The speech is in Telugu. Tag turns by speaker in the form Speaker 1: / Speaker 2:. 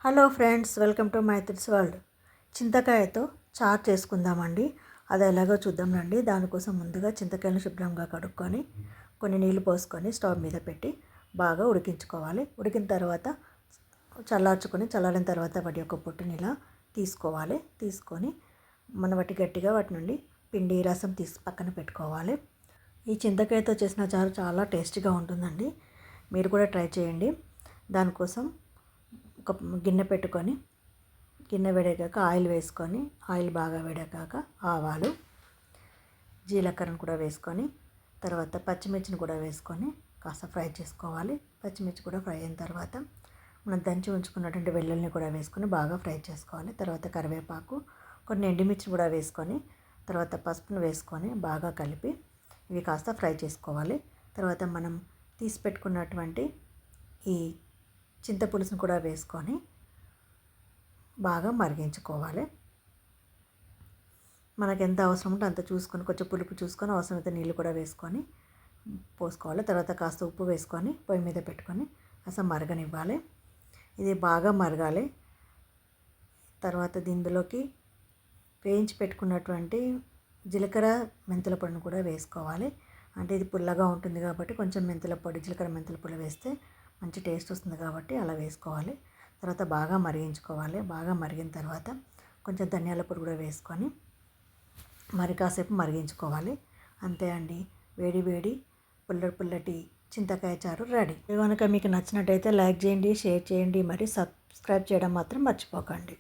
Speaker 1: Hello friends, welcome to Maitri's world. చింతకాయతో చారు చేసుకుందామండి. అది ఎలాగో చూద్దాం రండి. దానికోసం ముందుగా చింతకాయలను శుభ్రంగా కడుక్కొని కొన్ని నీళ్లు పోసుకొని స్టవ్ మీద పెట్టి బాగా ఉడికించుకోవాలి. ఉడికిన తర్వాత చల్లారిన తర్వాత వాటి యొక్క పొట్టుని ఇలా తీసుకోవాలి. తీసుకొని వాటి గట్టిగా వాటి నుండి పిండి రసం తీసి పక్కన పెట్టుకోవాలి. ఈ చింతకాయతో చేసిన చారు చాలా టేస్టీగా ఉంటుందండి. మీరు కూడా ట్రై చేయండి. దానికోసం ఒక గిన్నె పెట్టుకొని గిన్నె వేడెక్కాక ఆయిల్ వేసుకొని ఆయిల్ బాగా వేడెక్కాక ఆవాలు, జీలకర్రను కూడా వేసుకొని తర్వాత పచ్చిమిర్చిని కూడా వేసుకొని కాస్త ఫ్రై చేసుకోవాలి. పచ్చిమిర్చి కూడా ఫ్రై అయిన తర్వాత మనం దంచి ఉంచుకున్నటువంటి వెల్లుల్లిని కూడా వేసుకొని బాగా ఫ్రై చేసుకోవాలి. తర్వాత కరివేపాకు, కొన్ని ఎండుమిర్చి కూడా వేసుకొని తర్వాత పసుపును వేసుకొని బాగా కలిపి ఇవి కాస్త ఫ్రై చేసుకోవాలి. తర్వాత మనం తీసి పెట్టుకున్నటువంటి ఈ చింతపులుసును కూడా వేసుకొని బాగా మరిగించుకోవాలి. మనకు ఎంత అవసరం ఉంటే అంత చూసుకొని కొంచెం పులుపు చూసుకొని అవసరమైతే నీళ్ళు కూడా వేసుకొని పోసుకోవాలి. తర్వాత కాస్త ఉప్పు వేసుకొని పొయ్యి మీద పెట్టుకొని కాస్త మరగనివ్వాలి. ఇది బాగా మరగాలి. తర్వాత దీనిలోకి వేయించి పెట్టుకున్నటువంటి జీలకర్ర మెంతుల పొడిని కూడా వేసుకోవాలి. అంటే ఇది పుల్లగా ఉంటుంది కాబట్టి కొంచెం జీలకర్ర మెంతుల పొడి వేస్తే మంచి టేస్ట్ వస్తుంది కాబట్టి అలా వేసుకోవాలి. తర్వాత బాగా మరిగించుకోవాలి. బాగా మరిగిన తర్వాత కొంచెం ధనియాల పొడి కూడా వేసుకొని మరి కాసేపు మరిగించుకోవాలి. అంతే అండి, వేడి వేడి పుల్లటి చింతకాయ చారు రెడీ. కనుక మీకు నచ్చినట్టయితే లైక్ చేయండి, షేర్ చేయండి, మరి సబ్స్క్రైబ్ చేయడం మాత్రం మర్చిపోకండి.